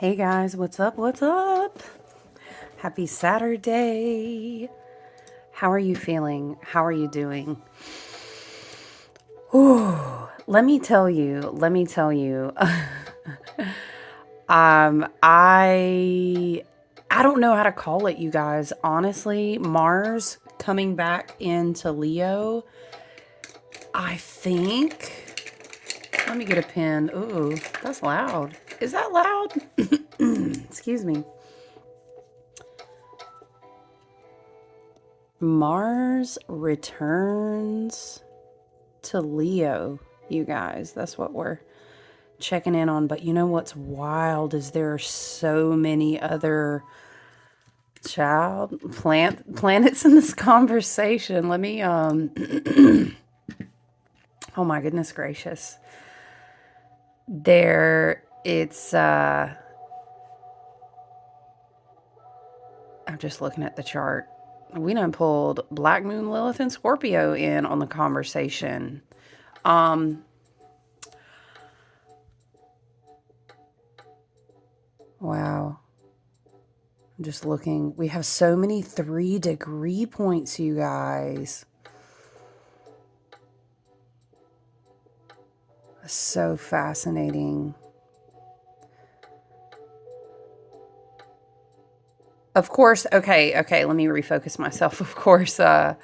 Hey guys, what's up? What's up? Happy Saturday. How are you feeling? How are you doing? Ooh, let me tell you. I don't know how to call it, you guys. Honestly, Mars coming back into Leo. I think. Let me get a pen. Ooh, that's loud. Is that loud? Excuse me. Mars returns to Leo, you guys. That's what we're checking in on. But you know what's wild is there are so many other planets in this conversation. Let me oh my goodness gracious. There it's I'm just looking at the chart. We done pulled Black Moon, Lilith, and Scorpio in on the conversation. Wow. I'm just looking. We have so many 3-degree points, you guys. So fascinating. Of course, okay, let me refocus myself. Of course, the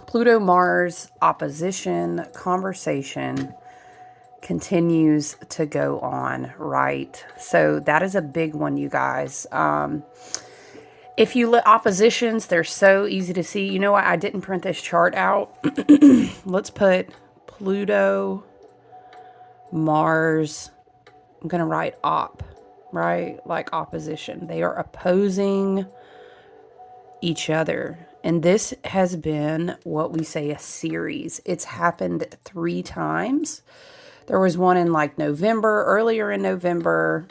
Pluto Mars opposition conversation continues to go on, right? So that is a big one, you guys. If you look oppositions, they're so easy to see. You know what? I didn't print this chart out. Let's put Pluto, Mars. I'm going to write op, right? Like opposition. They are opposing each other. And this has been what we say a series. It's happened 3 times. There was one in like November, earlier in November.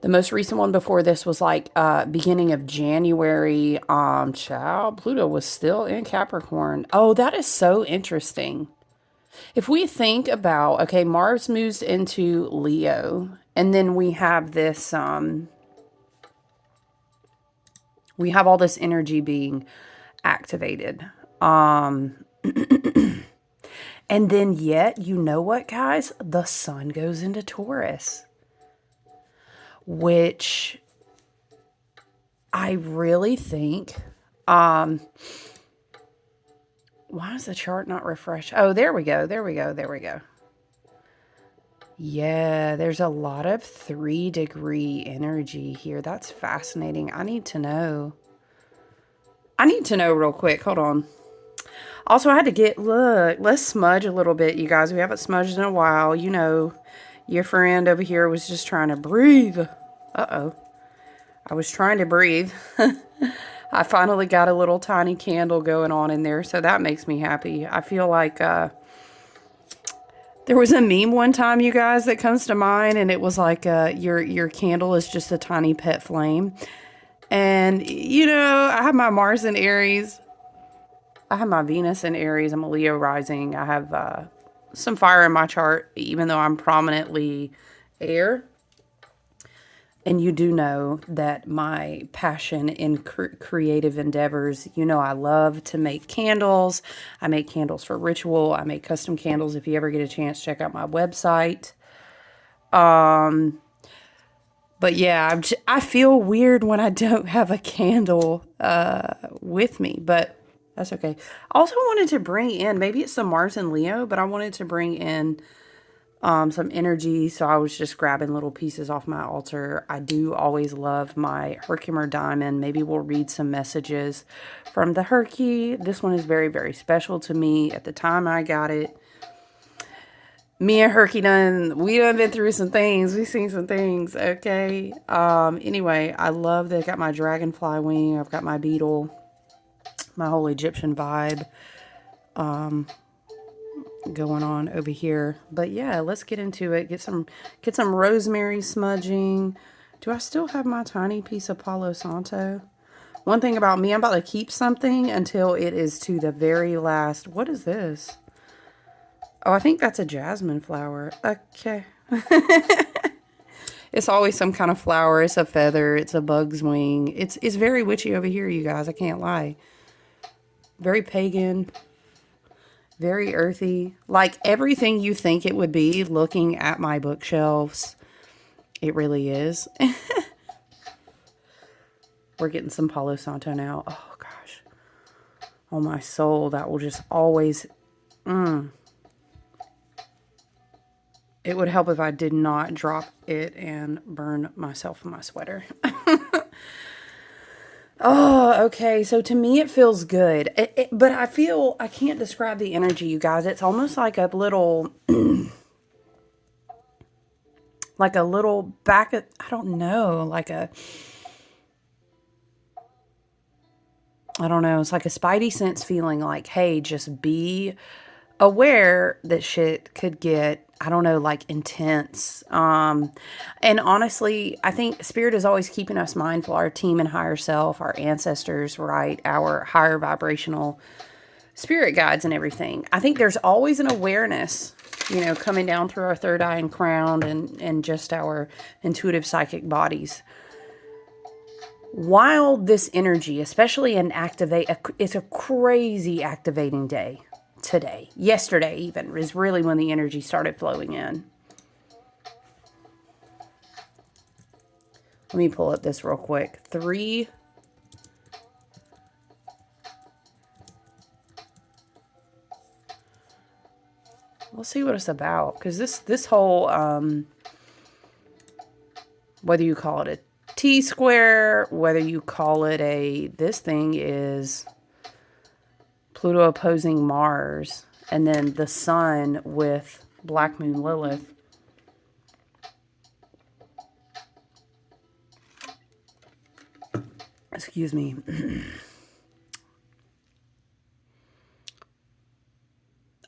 The most recent one before this was like beginning of January. Pluto was still in Capricorn. Oh, that is so interesting. If we think about, okay, Mars moves into Leo, and then we have this, we have all this energy being activated. And then yet, you know what, guys? The sun goes into Taurus, which I really think, why is the chart not refreshed? Oh, there we go. Yeah, there's a lot of 3-degree energy here. That's fascinating. I need to know real quick. Hold on. Also, I had to look, let's smudge a little bit, you guys. We haven't smudged in a while. You know, your friend over here was just trying to breathe. Uh-oh. I was trying to breathe. I finally got a little tiny candle going on in there, so that makes me happy. I feel like there was a meme one time, you guys, that comes to mind, and it was like your candle is just a tiny pet flame. And, you know, I have my Mars in Aries. I have my Venus in Aries. I'm a Leo rising. I have some fire in my chart, even though I'm prominently air. And you do know that my passion in creative endeavors, you know, I love to make candles. I make candles for ritual. I make custom candles. If you ever get a chance, check out my website. But yeah, I feel weird when I don't have a candle with me, but that's okay. I also wanted to bring in, maybe it's some Mars and Leo, but I wanted to bring in some energy. So I was just grabbing little pieces off my altar. I do always love my Herkimer diamond. Maybe we'll read some messages from the Herky. This one is very, very special to me. At the time I got it, me and Herky we done been through some things. We've seen some things, okay? Anyway, I love that I got my dragonfly wing. I've got my beetle, my whole Egyptian vibe going on over here. But yeah, let's get into it. Get some rosemary smudging. Do I still have my tiny piece of Palo Santo? One thing about me, I'm about to keep something until it is to the very last. What is this? Oh, I think that's a jasmine flower. Okay. It's always some kind of flower. It's a feather. It's a bug's wing. It's very witchy over here, you guys. I can't lie. Very pagan. Very earthy. Like everything you think it would be looking at my bookshelves. It really is. We're getting some Palo Santo now. Oh, gosh. Oh, my soul. That will just always... It would help if I did not drop it and burn myself in my sweater. Oh, okay. So to me, it feels good. But I can't describe the energy, you guys. It's almost like a little, like a little back of, I don't know, I don't know. It's like a spidey sense feeling like, hey, just be aware that shit could get, I don't know, like intense. And honestly, I think spirit is always keeping us mindful, our team and higher self, our ancestors, right? Our higher vibrational spirit guides and everything. I think there's always an awareness, coming down through our third eye and crown and just our intuitive psychic bodies. While this energy, especially it's a crazy activating day. Today, yesterday even, is really when the energy started flowing in. Let me pull up this real quick. 3. We'll see what it's about. Because this whole, whether you call it a T-square, whether you call it this thing is Pluto opposing Mars, and then the sun with Black Moon Lilith. Excuse me.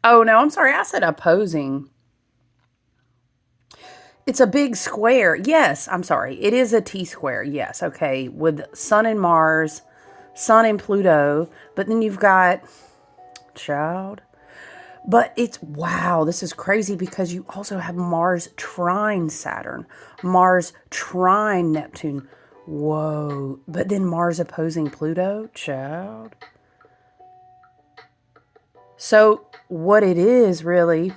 Oh, no, I'm sorry. I said opposing. It's a big square. Yes, I'm sorry. It is a T-square. Yes, okay. With sun and Mars, sun and Pluto, but then you've got... Child. But wow, this is crazy because you also have Mars trine Saturn, Mars trine Neptune. Whoa. But then Mars opposing Pluto, child. So what it is really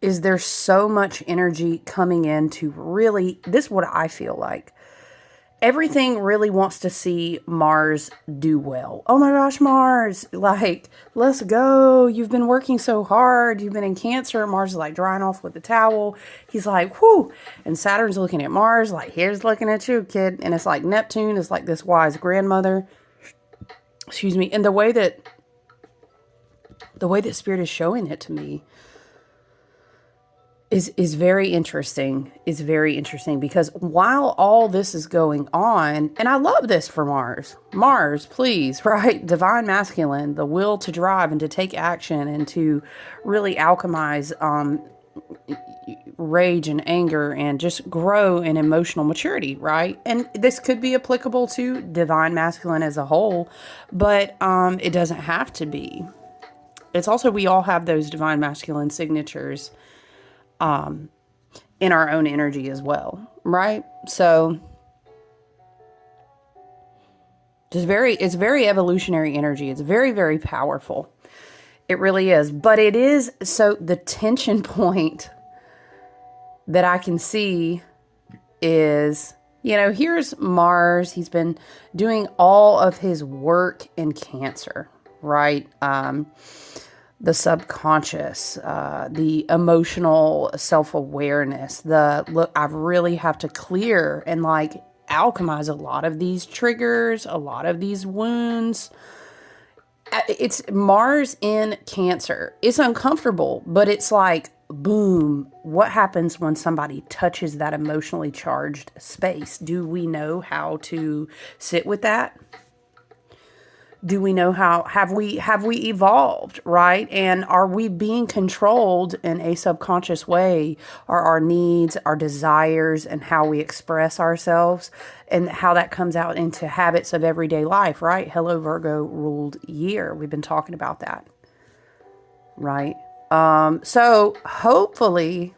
is there's so much energy coming in to really, this is what I feel like. Everything really wants to see Mars do well. Oh my gosh, Mars, like, let's go. You've been working so hard. You've been in Cancer. Mars is like drying off with the towel. He's like, whoo. And Saturn's looking at Mars like, here's looking at you, kid. And it's like Neptune is like this wise grandmother. Excuse me. And the way that Spirit is showing it to me is very interesting. Is very interesting because while all this is going on, and I love this for Mars. Mars, please, right? Divine masculine, the will to drive and to take action and to really alchemize rage and anger and just grow in emotional maturity, right? And this could be applicable to divine masculine as a whole, but it doesn't have to be. It's also, we all have those divine masculine signatures in our own energy as well, right? So it's very evolutionary energy. It's very, very powerful. It really is. But it is, so the tension point that I can see is, here's Mars. He's been doing all of his work in Cancer, right? The subconscious, the emotional self-awareness, look, I really have to clear and like alchemize a lot of these triggers, a lot of these wounds. It's Mars in Cancer. It's uncomfortable, but it's like, boom, what happens when somebody touches that emotionally charged space? Do we know how to sit with that? Do we know how, have we evolved, right? And are we being controlled in a subconscious way? Are our needs, our desires, and how we express ourselves, and how that comes out into habits of everyday life, right? Hello, Virgo ruled year. We've been talking about that, right? So hopefully,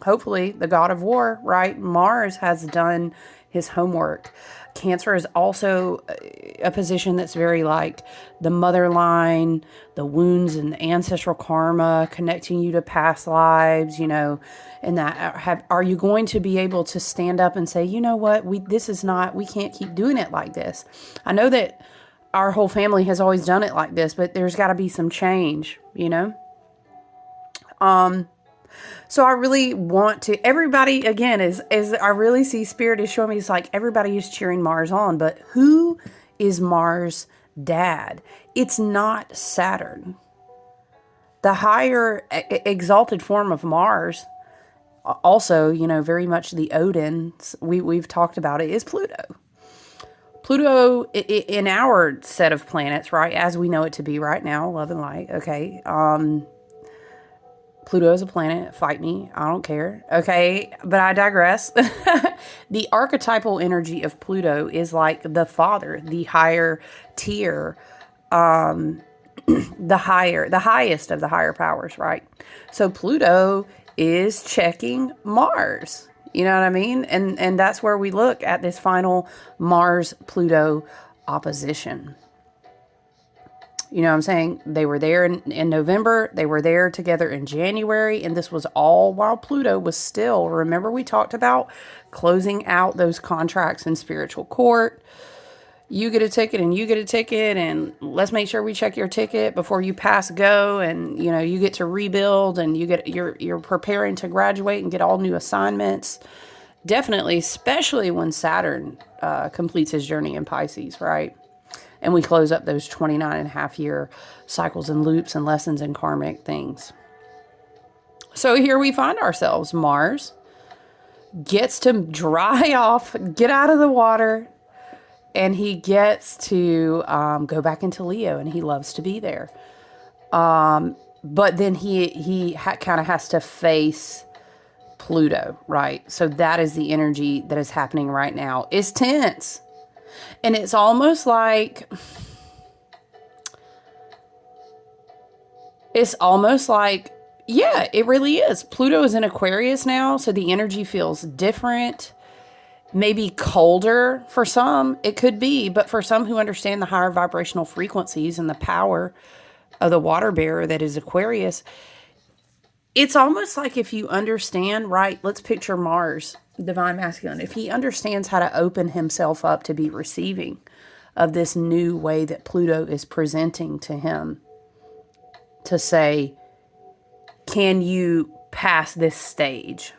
hopefully the god of war, right? Mars has done his homework. Cancer is also a position that's very like the mother line, the wounds and the ancestral karma, connecting you to past lives, and that are you going to be able to stand up and say, you know what, we can't keep doing it like this. I know that our whole family has always done it like this, but there's got to be some change. So I really want to, everybody again is I really see Spirit is showing me, it's like everybody is cheering Mars on, but who is Mars' dad? It's not Saturn. The higher exalted form of Mars, also, very much the Odin, we've talked about it, is Pluto. Pluto in our set of planets, right, as we know it to be right now, love and light, okay, Pluto is a planet. Fight me. I don't care. Okay. But I digress. The archetypal energy of Pluto is like the father, the higher tier, the highest of the higher powers, right? So Pluto is checking Mars. You know what I mean? And that's where we look at this final Mars-Pluto opposition. You know what I'm saying? They were there in November. They were there together in January. And this was all while Pluto was still, remember we talked about closing out those contracts in spiritual court. You get a ticket and you get a ticket, and let's make sure we check your ticket before you pass go. And, you get to rebuild, and you're preparing to graduate and get all new assignments. Definitely, especially when Saturn completes his journey in Pisces, right? And we close up those 29 and a half year cycles and loops and lessons and karmic things. So here we find ourselves. Mars gets to dry off, get out of the water, and he gets to go back into Leo, and he loves to be there. But then he kind of has to face Pluto, right? So that is the energy that is happening right now. It's tense. And it's almost like, yeah, it really is. Pluto is in Aquarius now, so the energy feels different, maybe colder for some. It could be, but for some who understand the higher vibrational frequencies and the power of the water bearer that is Aquarius, it's almost like if you understand, right, let's picture Mars, divine masculine. If he understands how to open himself up to be receiving of this new way that Pluto is presenting to him, to say, can you pass this stage?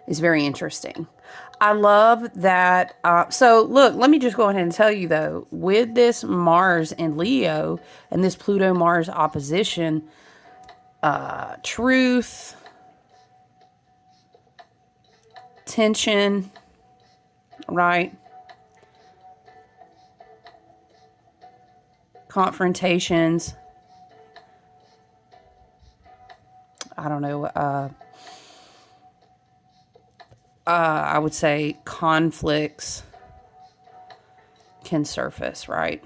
Is very interesting. I love that. So look, let me just go ahead and tell you though, with this Mars and Leo and this Pluto Mars opposition, truth, tension, right? Confrontations. I don't know. I would say conflicts can surface, right?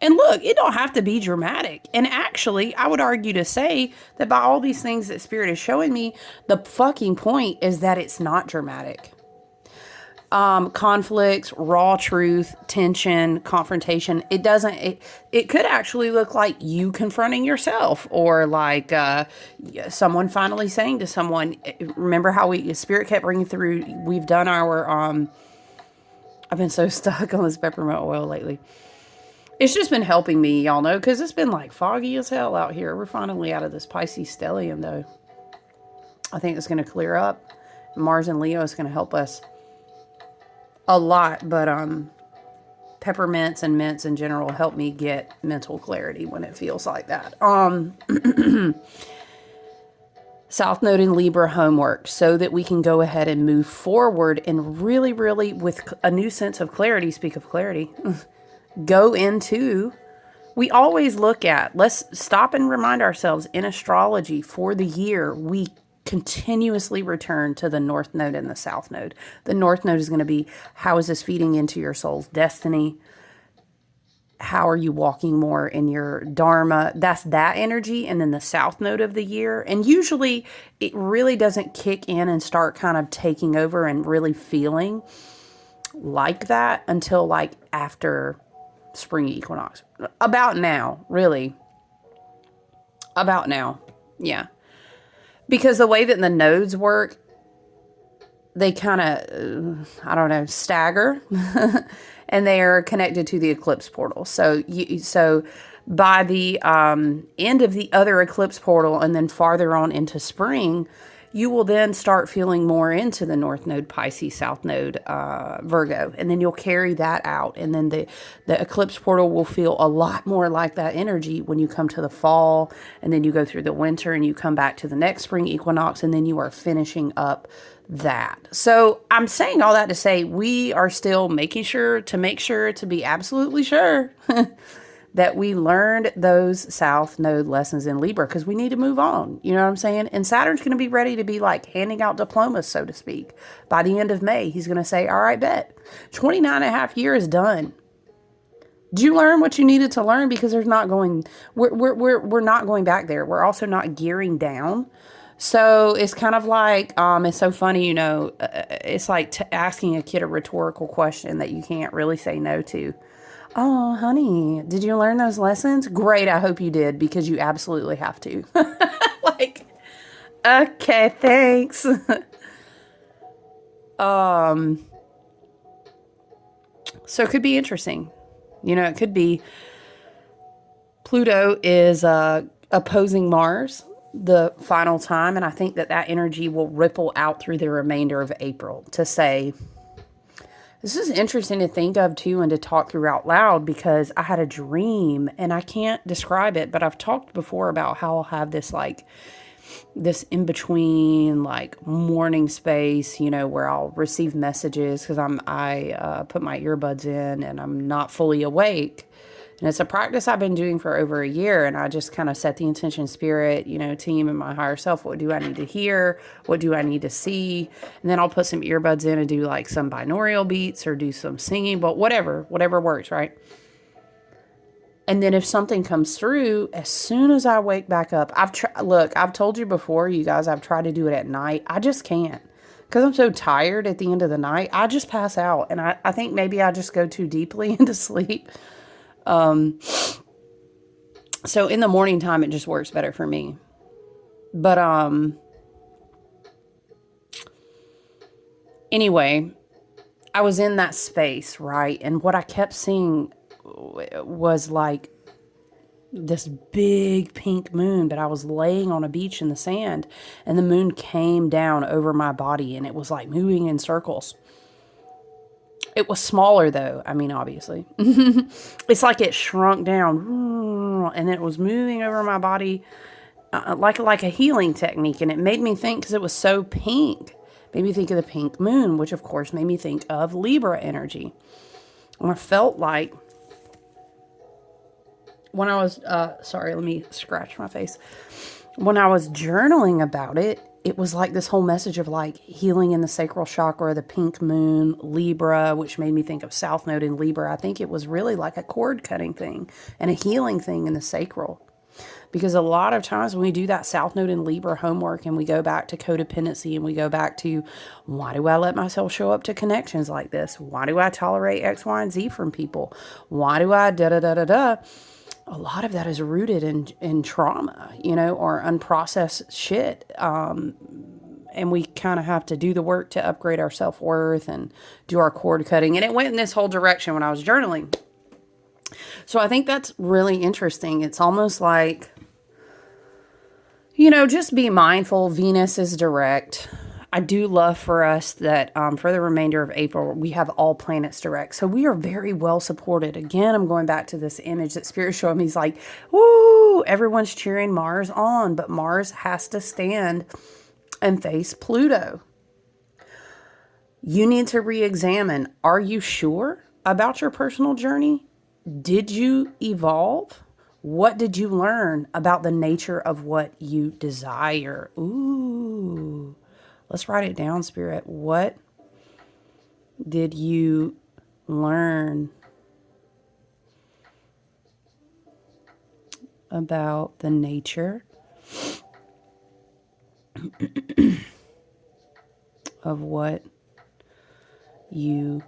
And look, it don't have to be dramatic. And actually, I would argue to say that by all these things that Spirit is showing me, the fucking point is that it's not dramatic. Conflicts, raw truth, tension, confrontation. It could actually look like you confronting yourself, or like someone finally saying to someone, remember how Spirit kept bringing through, we've done our, I've been so stuck on this peppermint oil lately. It's just been helping me, y'all know, because it's been like foggy as hell out here. We're finally out of this Pisces stellium, though. I think it's going to clear up. Mars and Leo is going to help us a lot, but peppermints and mints in general help me get mental clarity when it feels like that. South Node in Libra homework, so that we can go ahead and move forward and really, really, with a new sense of clarity, speak of clarity, go into, we always look at, let's stop and remind ourselves, in astrology for the year, we continuously return to the North Node and the South Node. The North Node is going to be, how is this feeding into your soul's destiny? how are you walking more in your Dharma? That's that energy. And then the south node of the year. And usually it really doesn't kick in and start kind of taking over and really feeling like that until like after spring equinox. About now, really. About now. Yeah. Because the way that the nodes work, they kind of, I don't know, stagger, and they are connected to the eclipse portal. So by the end of the other eclipse portal, and then farther on into spring, you will then start feeling more into the North Node Pisces, South Node Virgo, and then you'll carry that out. And then the eclipse portal will feel a lot more like that energy when you come to the fall, and then you go through the winter, and you come back to the next spring equinox, and then you are finishing up that. So I'm saying all that to say we are still making sure to be absolutely sure that we learned those South Node lessons in Libra, because we need to move on. You know what I'm saying? And Saturn's going to be ready to be like handing out diplomas, so to speak. By the end of May, he's going to say, all right, bet. 29 and a half years done. Did you learn what you needed to learn? Because we're not going back there. We're also not gearing down. So it's kind of like, it's so funny, you know, it's like asking a kid a rhetorical question that you can't really say no to. Oh, honey, did you learn those lessons? Great. I hope you did, because you absolutely have to. Like, okay, thanks. So it could be interesting. You know, it could be Pluto is opposing Mars the final time. And I think that energy will ripple out through the remainder of April to say, this is interesting to think of too and to talk through out loud, because I had a dream and I can't describe it, but I've talked before about how I'll have this like this in between like morning space, you know, where I'll receive messages because I put my earbuds in and I'm not fully awake. And it's a practice I've been doing for over a year. And I just kind of set the intention, spirit, you know, team and my higher self. What do I need to hear? What do I need to see? And then I'll put some earbuds in and do like some binaural beats or do some singing, but whatever works, right? And then if something comes through, as soon as I wake back up, I've told you before, you guys, I've tried to do it at night. I just can't, because I'm so tired at the end of the night. I just pass out. And I think maybe I just go too deeply into sleep. So in the morning time, it just works better for me. But, anyway, I was in that space, right? And what I kept seeing was like this big pink moon, but I was laying on a beach in the sand, and the moon came down over my body, and it was like moving in circles. It was smaller though. I mean, obviously. It's like it shrunk down, and it was moving over my body like a healing technique. And it made me think, because it was so pink, made me think of the pink moon, which of course made me think of Libra energy. And I felt like when I was, sorry, let me scratch my face. When I was journaling about it, it was like this whole message of like healing in the sacral chakra, the pink moon, Libra, which made me think of South Node in Libra. I think it was really like a cord cutting thing and a healing thing in the sacral. Because a lot of times when we do that South Node in Libra homework and we go back to codependency and we go back to, why do I let myself show up to connections like this? Why do I tolerate X, Y, and Z from people? Why do I da-da-da-da-da? A lot of that is rooted in trauma, you know, or unprocessed shit. And we kind of have to do the work to upgrade our self-worth and do our cord cutting. And it went in this whole direction when I was journaling. So I think that's really interesting. It's almost like, you know, just be mindful. Venus is direct. I do love for us that for the remainder of April, we have all planets direct. So we are very well supported. Again, I'm going back to this image that Spirit showed me. He's like, woo, everyone's cheering Mars on, but Mars has to stand and face Pluto. You need to re-examine. Are you sure about your personal journey? Did you evolve? What did you learn about the nature of what you desire? Ooh. Let's write it down, Spirit. What did you learn about the nature of what you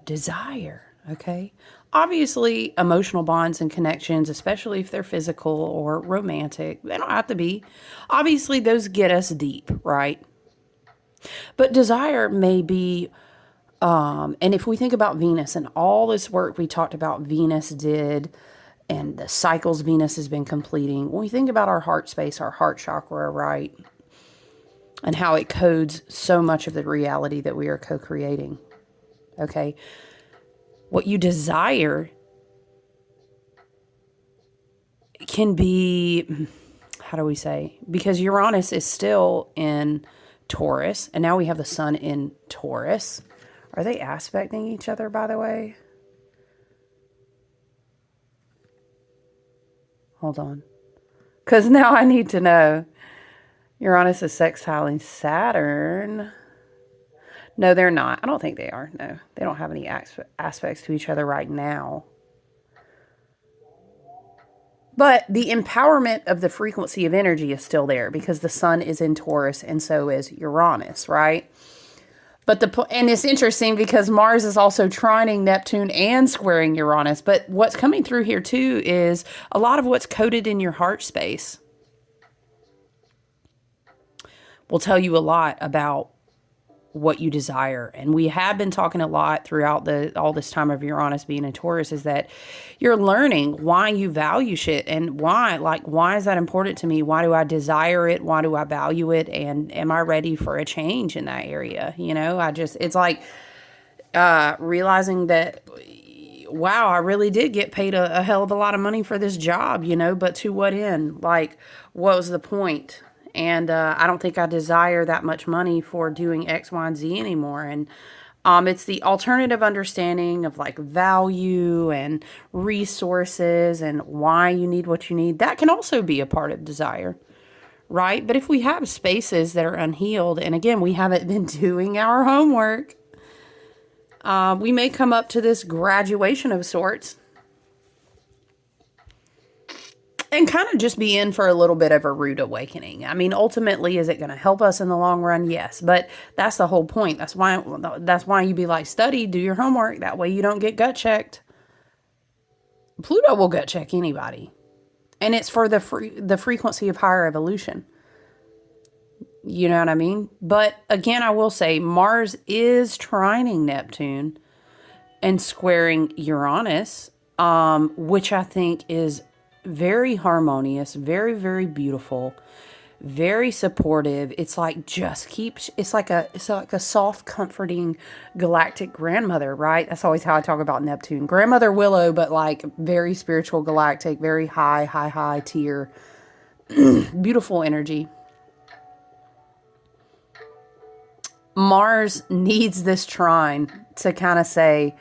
desire, okay? Obviously, emotional bonds and connections, especially if they're physical or romantic, they don't have to be. Obviously, those get us deep, right? But desire may be, and if we think about Venus and all this work we talked about Venus did and the cycles Venus has been completing, when we think about our heart space, our heart chakra, right? And how it codes so much of the reality that we are co-creating. Okay. What you desire can be, how do we say? Because Uranus is still in Taurus, and now we have the sun in Taurus. Are they aspecting each other, by the way? Hold on. Because now I need to know. Uranus is sextiling Saturn. No, they're not. I don't think they are. No, they don't have any aspects to each other right now. But the empowerment of the frequency of energy is still there because the sun is in Taurus and so is Uranus, right? But and it's interesting because Mars is also trining Neptune and squaring Uranus. But what's coming through here too is a lot of what's coded in your heart space will tell you a lot about what you desire. And we have been talking a lot throughout all this time of Uranus being in Taurus is that you're learning why you value shit and why is that important to me? Why do I desire it? Why do I value it? And am I ready for a change in that area? You know, it's like realizing that, wow, I really did get paid a hell of a lot of money for this job, you know, but to what end? Like, what was the point? And I don't think I desire that much money for doing X, Y, and Z anymore. And it's the alternative understanding of like value and resources and why you need what you need. That can also be a part of desire, right? But if we have spaces that are unhealed, and again, we haven't been doing our homework, we may come up to this graduation of sorts and kind of just be in for a little bit of a rude awakening. I mean, ultimately, is it going to help us in the long run? Yes, but that's the whole point. That's why you be like, study, do your homework. That way you don't get gut checked. Pluto will gut check anybody. And it's for the frequency of higher evolution. You know what I mean? But again, I will say Mars is trining Neptune and squaring Uranus, which I think is very harmonious, very, very beautiful, very supportive. It's like it's like a soft, comforting galactic grandmother, right? That's always how I talk about Neptune. Grandmother Willow, but like very spiritual galactic, very high tier, beautiful energy. Mars needs this trine to kind of say,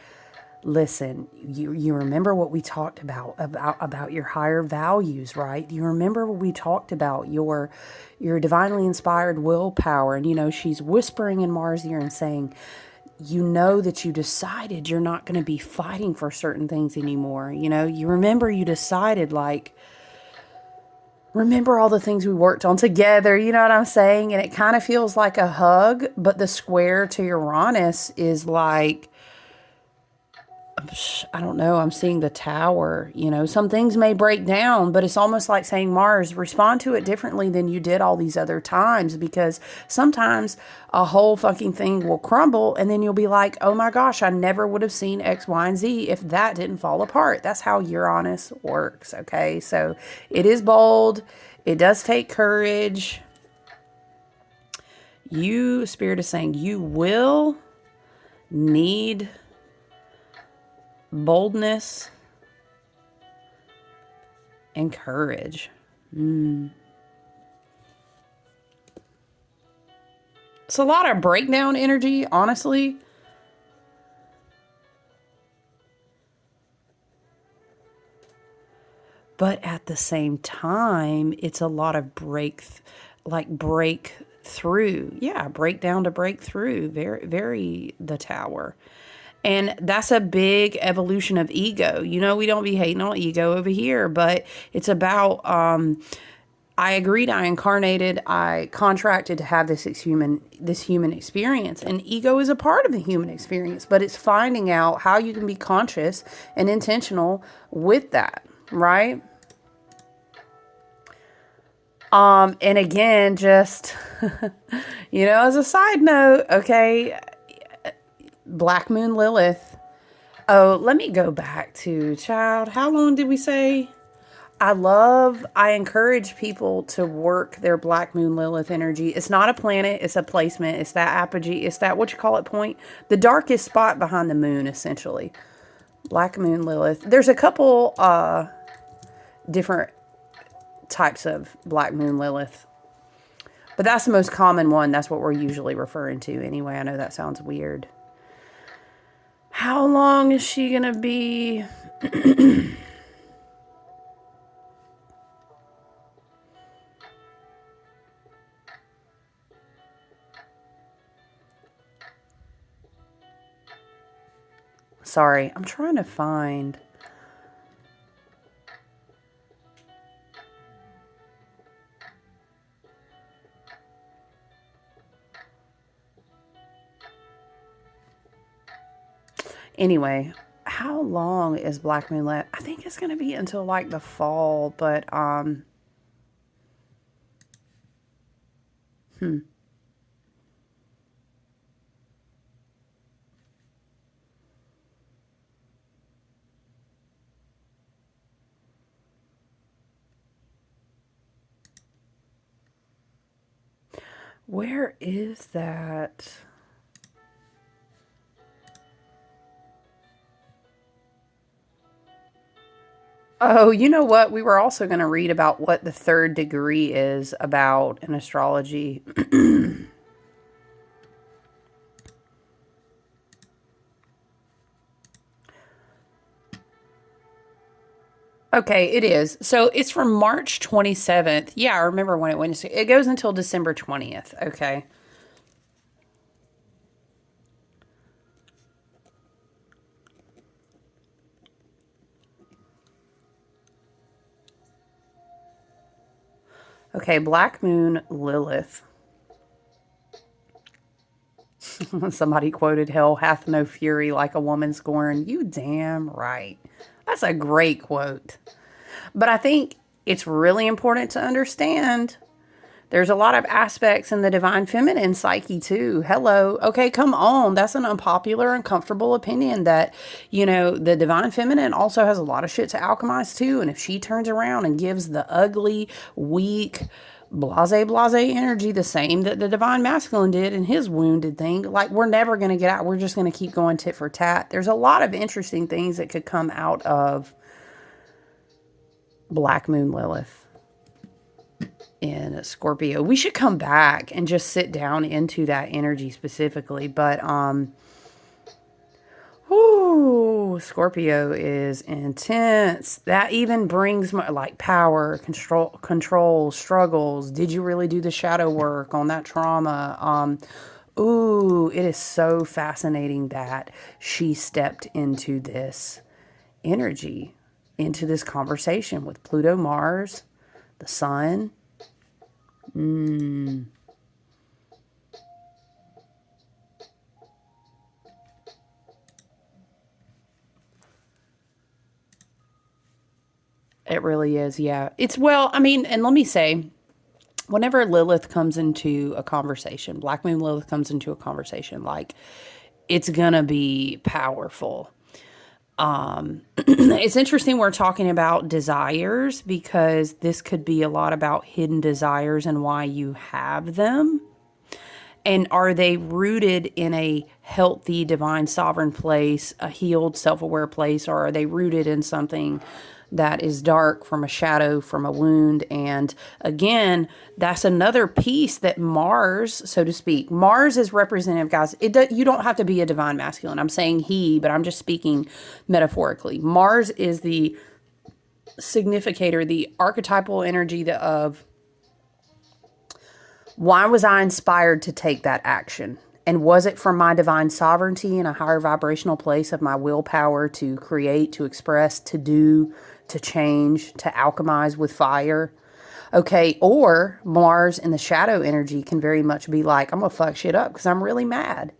listen, you remember what we talked about your higher values, right? You remember what we talked about your divinely inspired willpower. And, you know, she's whispering in Mars' ear and saying, you know that you decided you're not going to be fighting for certain things anymore. You know, you remember you decided, like, remember all the things we worked on together. You know what I'm saying? And it kind of feels like a hug, but the square to Uranus is like, I don't know, I'm seeing the tower. You know, some things may break down, but it's almost like saying, Mars, respond to it differently than you did all these other times, because sometimes a whole fucking thing will crumble and then you'll be like, oh my gosh, I never would have seen X, Y, and Z if that didn't fall apart. That's how Uranus works, okay? So it is bold. It does take courage. Spirit is saying, you will need boldness and courage. It's a lot of breakdown energy, honestly. But at the same time, it's a lot of breakthrough. Yeah, breakdown to breakthrough. Very, very the tower. And that's a big evolution of ego. You know, we don't be hating on ego over here, but it's about I agreed, I incarnated, I contracted to have this human experience. And ego is a part of the human experience, but it's finding out how you can be conscious and intentional with that, right? And again, just as a side note, okay, Black Moon Lilith. Oh, let me go back to child. How long did we say? I encourage people to work their Black Moon Lilith energy. It's not a planet, it's a placement. It's that apogee. It's that, what you call it, point? The darkest spot behind the moon, essentially. Black Moon Lilith. There's a couple different types of Black Moon Lilith. But that's the most common one. That's what we're usually referring to anyway. I know that sounds weird. How long is she going to be? Sorry, I'm trying to find. Anyway, how long is Black Moon Lilith? I think it's going to be until like the fall, but where is that? Oh, you know what? We were also going to read about what the third degree is about in astrology. Okay, it is. So it's from March 27th. Yeah, I remember when it went. It goes until December 20th. Okay. Okay, Black Moon Lilith. Somebody quoted, "Hell hath no fury like a woman scorned." You damn right. That's a great quote. But I think it's really important to understand there's a lot of aspects in the divine feminine psyche too. Hello. Okay, come on. That's an unpopular, uncomfortable opinion that, the divine feminine also has a lot of shit to alchemize too. And if she turns around and gives the ugly, weak, blase energy the same that the divine masculine did in his wounded thing, like, we're never going to get out. We're just going to keep going tit for tat. There's a lot of interesting things that could come out of Black Moon Lilith in Scorpio. We should come back and just sit down into that energy specifically. But Scorpio is intense. That even brings like power, control, struggles. Did you really do the shadow work on that trauma? It is so fascinating that she stepped into this energy, into this conversation with Pluto, Mars, the sun. It really is, yeah. And let me say, whenever Lilith comes into a conversation, Black Moon Lilith comes into a conversation, like, it's gonna be powerful. It's interesting we're talking about desires because this could be a lot about hidden desires and why you have them. And are they rooted in a healthy, divine, sovereign place, a healed, self-aware place, or are they rooted in something that is dark, from a shadow, from a wound? And again, that's another piece that Mars, so to speak, Mars is representative, guys. You don't have to be a divine masculine. I'm saying he, but I'm just speaking metaphorically. Mars is the significator, the archetypal energy of why was I inspired to take that action? And was it from my divine sovereignty in a higher vibrational place of my willpower to create, to express, to do, to change, to alchemize with fire? Okay, or Mars in the shadow energy can very much be like, I'm going to fuck shit up because I'm really mad.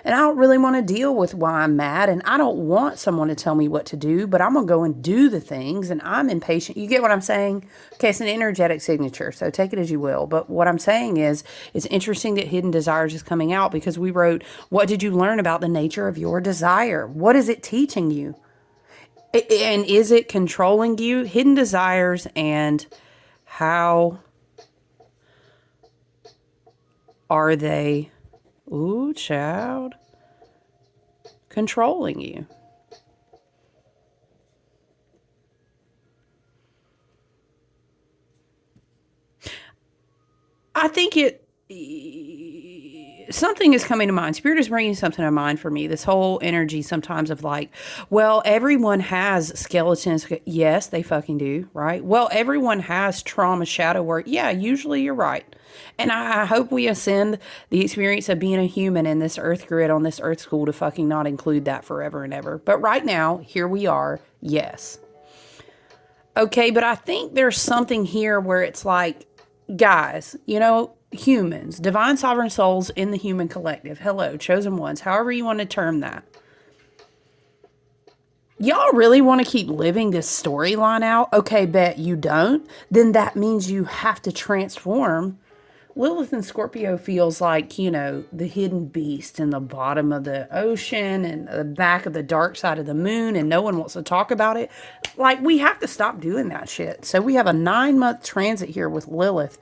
And I don't really want to deal with why I'm mad. And I don't want someone to tell me what to do, but I'm going to go and do the things. And I'm impatient. You get what I'm saying? Okay, it's an energetic signature, so take it as you will. But what I'm saying is, it's interesting that Hidden Desires is coming out because we wrote, what did you learn about the nature of your desire? What is it teaching you? And is it controlling you? Hidden Desires and how are they, ooh, child, controlling you? I think something is coming to mind. Spirit is bringing something to mind for me. This whole energy sometimes of like, well, everyone has skeletons. Yes, they fucking do, right? Well, everyone has trauma, shadow work. Yeah, usually you're right. And I hope we ascend the experience of being a human in this earth grid on this earth school to fucking not include that forever and ever. But right now, here we are. Yes. Okay, but I think there's something here where it's like, guys, humans, divine sovereign souls in the human collective. Hello, chosen ones, however you want to term that. Y'all really want to keep living this storyline out? Okay, bet you don't. Then that means you have to transform. Lilith in Scorpio feels like, the hidden beast in the bottom of the ocean and the back of the dark side of the moon, and no one wants to talk about it. Like, we have to stop doing that shit. So we have a 9-month transit here with Lilith,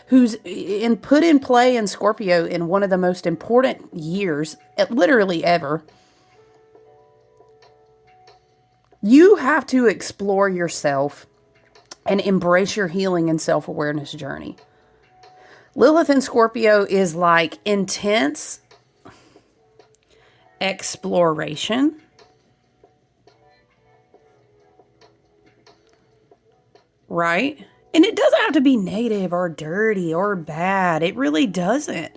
who's put in play in Scorpio in one of the most important years, literally ever. You have to explore yourself and embrace your healing and self-awareness journey. Lilith in Scorpio is like intense exploration. Right? And it doesn't have to be negative or dirty or bad. It really doesn't.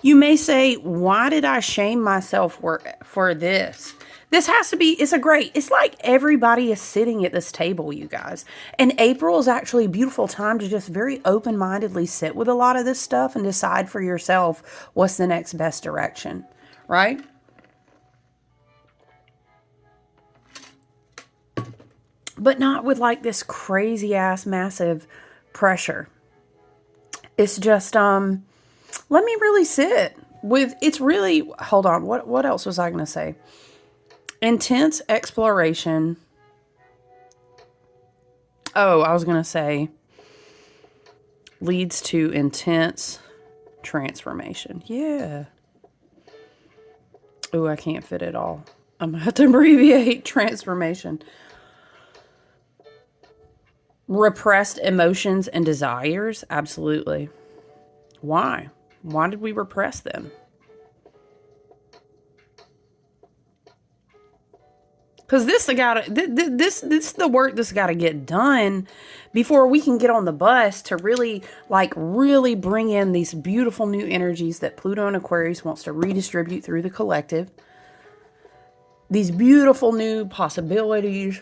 You may say, why did I shame myself for this? This has to be, it's like everybody is sitting at this table, you guys. And April is actually a beautiful time to just very open-mindedly sit with a lot of this stuff and decide for yourself what's the next best direction, right? But not with like this crazy ass massive pressure. It's just, let me really sit with, it's really, hold on, what else was I going to say? Intense exploration. Oh, I was going to say leads to intense transformation. Yeah. Oh, I can't fit it all. I'm going to have to abbreviate transformation. Repressed emotions and desires? Absolutely. Why? Why did we repress them? Because this is the work that's got to get done before we can get on the bus to really bring in these beautiful new energies that Pluto and Aquarius wants to redistribute through the collective. These beautiful new possibilities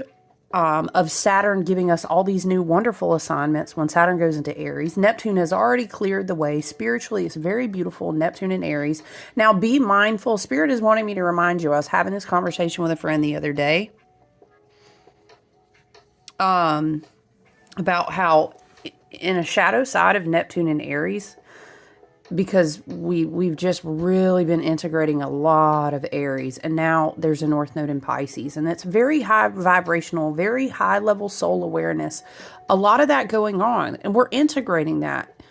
of Saturn giving us all these new wonderful assignments when Saturn goes into Aries. Neptune has already cleared the way. Spiritually, it's very beautiful, Neptune and Aries. Now, be mindful. Spirit is wanting me to remind you. I was having this conversation with a friend the other day about how in a shadow side of Neptune and Aries, because we've just really been integrating a lot of Aries, and now there's a North Node in Pisces, and it's very high vibrational, very high level soul awareness, a lot of that going on, and we're integrating that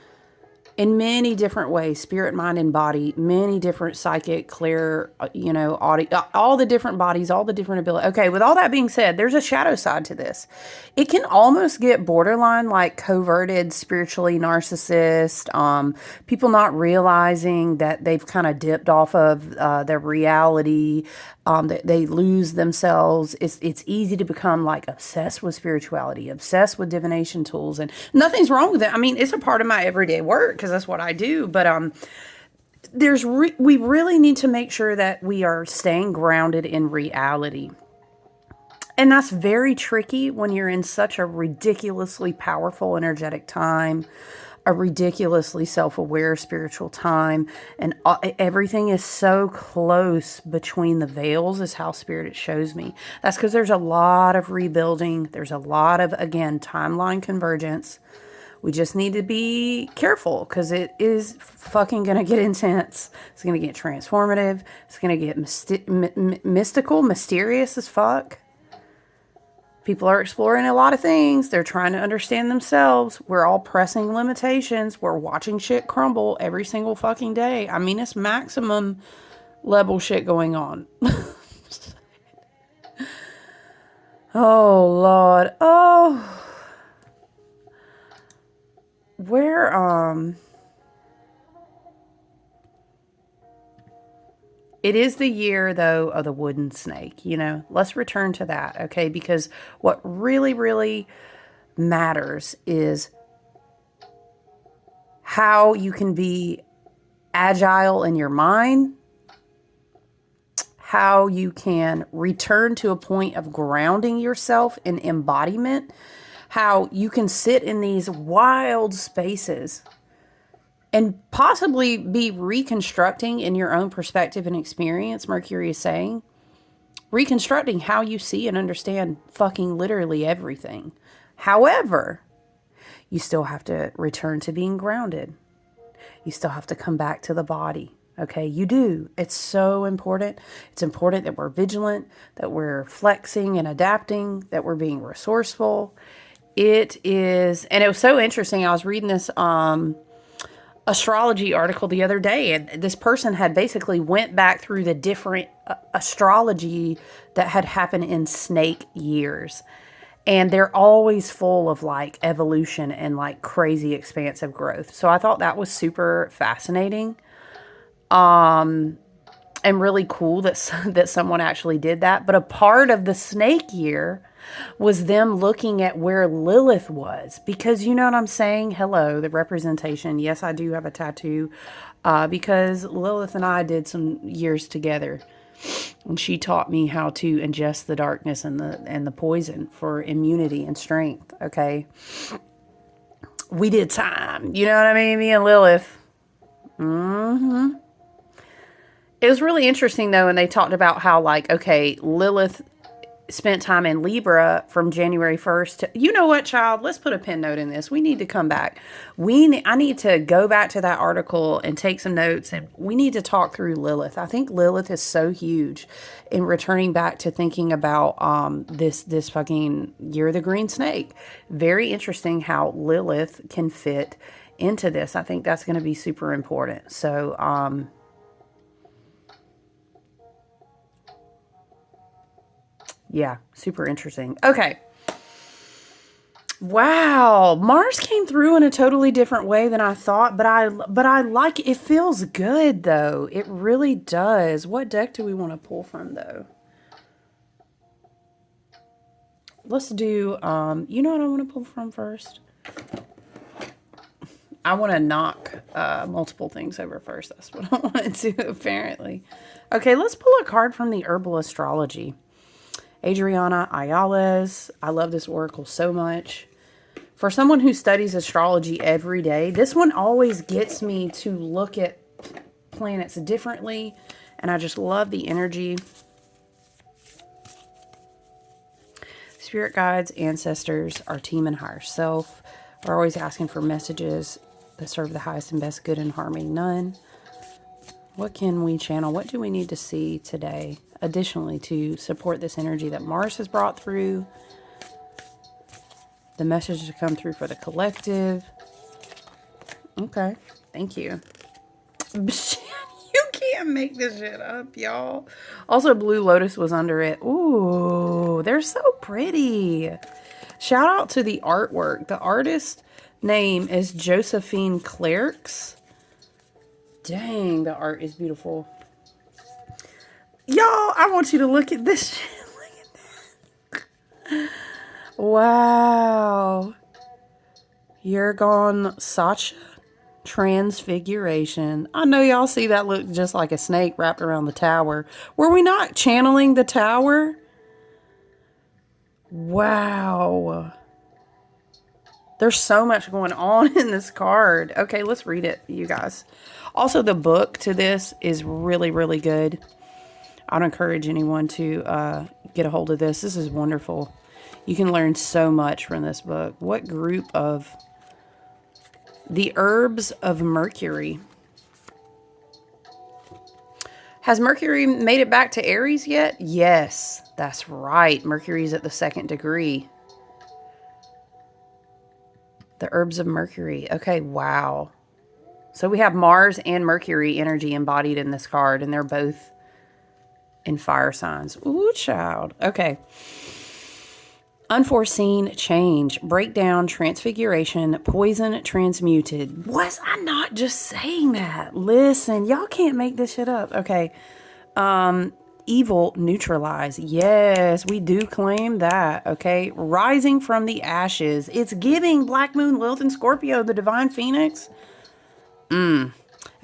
in many different ways, spirit, mind, and body, many different psychic, clear, audio, all the different bodies, all the different abilities. Okay, with all that being said, there's a shadow side to this. It can almost get borderline like coverted, spiritually narcissist, people not realizing that they've kind of dipped off of their reality, that they lose themselves. It's easy to become like obsessed with spirituality, obsessed with divination tools, and nothing's wrong with it. I mean, it's a part of my everyday work because that's what I do. But we really need to make sure that we are staying grounded in reality. And that's very tricky when you're in such a ridiculously powerful, energetic time, a ridiculously self-aware spiritual time, and everything is so close between the veils is how Spirit shows me. That's because there's a lot of rebuilding. There's a lot of, again, timeline convergence. We just need to be careful because it is fucking going to get intense. It's going to get transformative. It's going to get mystical, mysterious as fuck. People are exploring a lot of things. They're trying to understand themselves. We're all pressing limitations. We're watching shit crumble every single fucking day. I mean, it's maximum level shit going on. Oh, Lord. Oh. It is the year, though, of the wooden snake, you know. Let's return to that, okay? Because what really, really matters is how you can be agile in your mind, how you can return to a point of grounding yourself in embodiment, how you can sit in these wild spaces and possibly be reconstructing in your own perspective and experience, Mercury is saying, reconstructing how you see and understand fucking literally everything. However, you still have to return to being grounded. You still have to come back to the body. Okay, you do. It's so important. It's important that we're vigilant, that we're flexing and adapting, that we're being resourceful. It is, and it was so interesting. I was reading this astrology article the other day, and this person had basically went back through the different astrology that had happened in snake years. And they're always full of like evolution and like crazy expansive growth. So I thought that was super fascinating. And really cool that someone actually did that. But a part of the snake year was them looking at where Lilith was, because you know what I'm saying? Hello, the representation. Yes, I do have a tattoo, because Lilith and I did some years together, and she taught me how to ingest the darkness and the poison for immunity and strength. Okay, we did time. You know what I mean? Me and Lilith. It was really interesting, though, and they talked about how, like, okay, Lilith spent time in Libra from January 1st to, you know what, child, let's put a pin note in this. We need to come back. I need to go back to that article and take some notes, and we need to talk through Lilith. I think Lilith is so huge in returning back to thinking about this fucking Year of the Green Snake. Very interesting how Lilith can fit into this. I think that's going to be super important. So, yeah, super interesting. Okay. Wow, Mars came through in a totally different way than I thought, but I like it. Feels good though. It really does. What deck do we want to pull from though? Let's do you know what I want to pull from first? I want to knock multiple things over first. That's what I want to do apparently. Okay, let's pull a card from the Herbal Astrology. Adriana Ayales. I love this oracle so much. For someone who studies astrology every day, this one always gets me to look at planets differently, and I just love the energy. Spirit guides, ancestors, our team and higher self are always asking for messages that serve the highest and best good in harmony. None. What can we channel? What do we need to see today? Additionally, to support this energy that Mars has brought through, the message to come through for the collective. Okay, thank you. You can't make this shit up, y'all. Also, Blue Lotus was under it. Ooh, they're so pretty. Shout out to the artwork. The artist name is Josephine Clerks. Dang, the art is beautiful. Y'all, I want you to look at this shit. Look at that. Wow. Yergon Sacha Transfiguration. I know y'all see that look just like a snake wrapped around the tower. Were we not channeling the tower? Wow. There's so much going on in this card. Okay, let's read it, you guys. Also, the book to this is really, really good. I'd encourage anyone to get a hold of this. This is wonderful. You can learn so much from this book. What group of the herbs of Mercury? Has Mercury made it back to Aries yet? Yes, that's right. Mercury's at the 2nd degree. The herbs of Mercury. Okay, wow. So we have Mars and Mercury energy embodied in this card, and they're both in fire signs. Ooh, child. Okay. Unforeseen change, breakdown, transfiguration, poison transmuted. Was I not just saying that? Listen, y'all can't make this shit up. Okay. Evil neutralize. Yes, we do claim that. Okay. Rising from the ashes. It's giving Black Moon, Lilith, and Scorpio, the divine phoenix.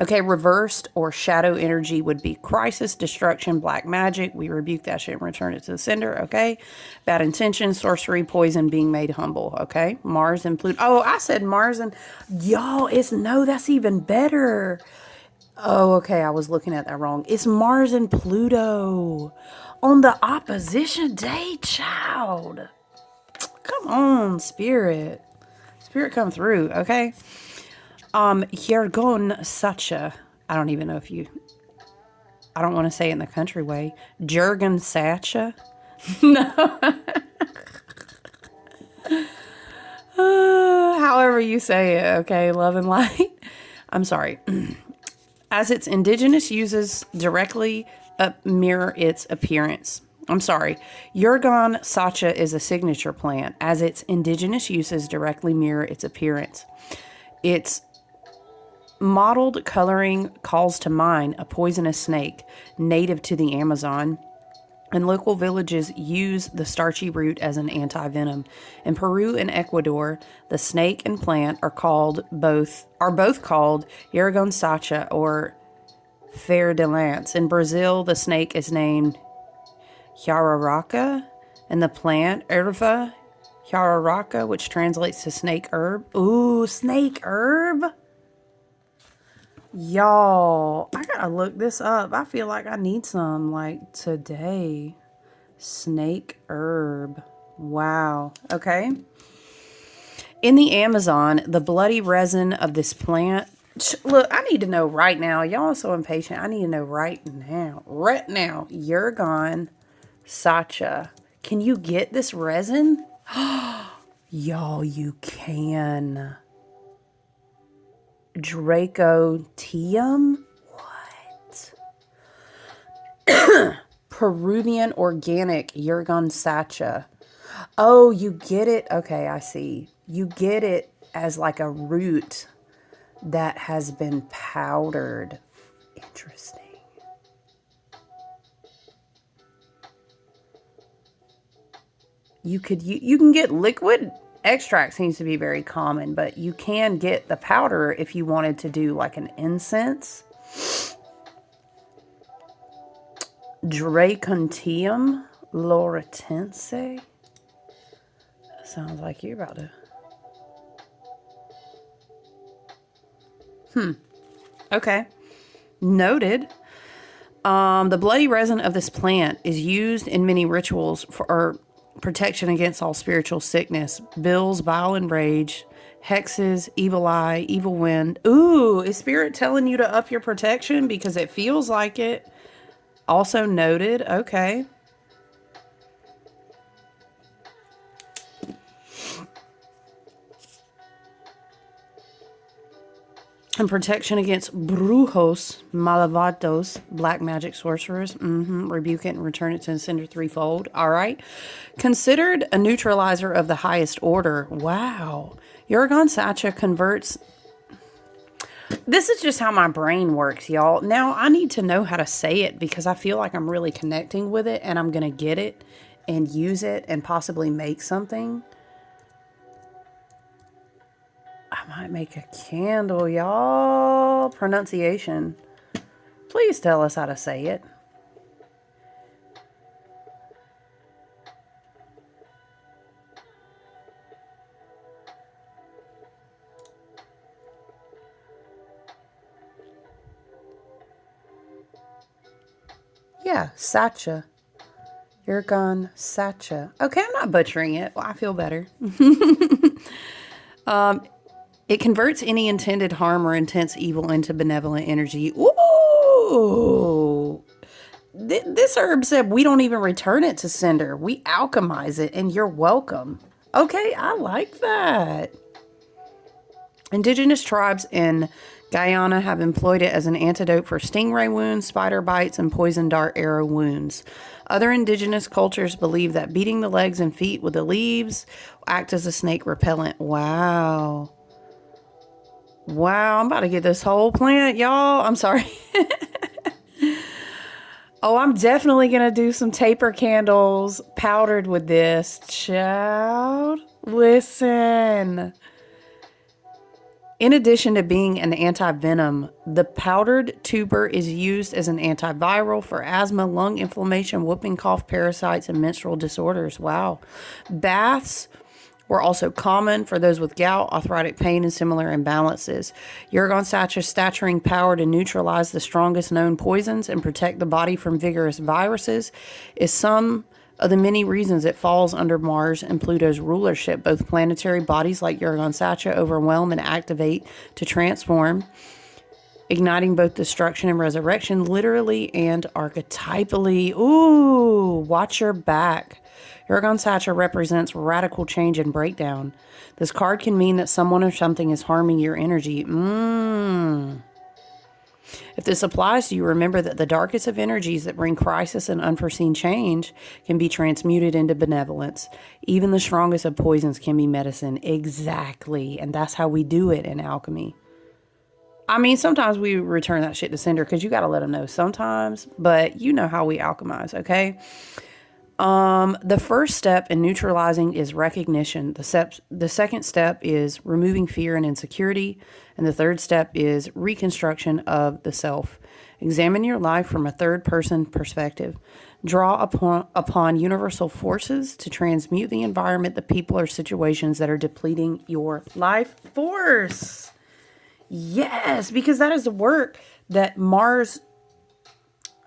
Okay, reversed or shadow energy would be crisis, destruction, black magic. We rebuke that shit and return it to the sender, okay? Bad intention, sorcery, poison, being made humble, okay? Mars and Pluto. Oh, I said Mars and... Y'all, that's even better. Oh, okay, I was looking at that wrong. It's Mars and Pluto on the opposition day, child. Come on, Spirit. Spirit, come through, okay? Yergon Sacha. I don't even know if you... I don't want to say it in the country way. Jurgen Sacha? No. However you say it, okay? Love and light. I'm sorry. As its indigenous uses directly mirror its appearance. I'm sorry. Jurgen Sacha is a signature plant. As its indigenous uses directly mirror its appearance. Its mottled coloring calls to mind a poisonous snake native to the Amazon, and local villages use the starchy root as an anti-venom. In Peru and Ecuador, the snake and plant are both called Yergon Sacha or Fer de Lance. In Brazil, the snake is named Jararaca, and the plant Erva Jararaca, which translates to snake herb. Ooh, snake herb. Y'all, I gotta look this up. I feel like I need some, like, today. Snake herb. Wow. Okay. In the Amazon, the bloody resin of this plant... Look, I need to know right now. Y'all are so impatient. I need to know right now. Right now. Yergon Sacha. Can you get this resin? Y'all, you can. Dracotium? What? Peruvian organic Yergon Sacha. Oh, you get it? Okay, I see. You get it as like a root that has been powdered. Interesting. You can get liquid. Extract seems to be very common, but you can get the powder if you wanted to do like an incense. Dracontium lauratense. Sounds like you're about to... Okay. Noted. The bloody resin of this plant is used in many rituals for protection against all spiritual sickness, bills, bile, and rage, hexes, evil eye, evil wind. Ooh, is Spirit telling you to up your protection? Because it feels like it. Also noted. Okay. And protection against brujos, malvados, black magic sorcerers. Rebuke it and return it to the sender threefold. All right. Considered a neutralizer of the highest order. Wow. Yergon Sacha converts... This is just how my brain works, y'all. Now, I need to know how to say it because I feel like I'm really connecting with it and I'm going to get it and use it and possibly make something. I might make a candle, y'all. Pronunciation. Please tell us how to say it. Yeah, Sacha. Yurgon Sacha. Okay, I'm not butchering it. Well, I feel better. It converts any intended harm or intense evil into benevolent energy. Ooh! This herb said we don't even return it to sender. We alchemize it, and you're welcome. Okay, I like that. Indigenous tribes in Guyana have employed it as an antidote for stingray wounds, spider bites, and poison dart arrow wounds. Other indigenous cultures believe that beating the legs and feet with the leaves will act as a snake repellent. Wow. Wow, I'm about to get this whole plant, y'all. I'm sorry. Oh, I'm definitely going to do some taper candles powdered with this. Child, listen. In addition to being an anti-venom, the powdered tuber is used as an antiviral for asthma, lung inflammation, whooping cough, parasites, and menstrual disorders. Wow. Baths were also common for those with gout, arthritic pain, and similar imbalances. Yurgon Sacha's staturing power to neutralize the strongest known poisons and protect the body from vigorous viruses is some of the many reasons it falls under Mars and Pluto's rulership. Both planetary bodies like Yurgon Sacha overwhelm and activate to transform, igniting both destruction and resurrection, literally and archetypally. Ooh, watch your back. Yurgon Sacha represents radical change and breakdown. This card can mean that someone or something is harming your energy. If this applies to you, remember that the darkest of energies that bring crisis and unforeseen change can be transmuted into benevolence. Even the strongest of poisons can be medicine. Exactly. And that's how we do it in alchemy. I mean, sometimes we return that shit to sender because you got to let them know sometimes. But you know how we alchemize, okay? The first step in neutralizing is recognition. The second step is removing fear and insecurity. And the third step is reconstruction of the self. Examine your life from a third person perspective. Draw upon universal forces to transmute the environment, the people, or situations that are depleting your life force. Yes, because that is the work that Mars,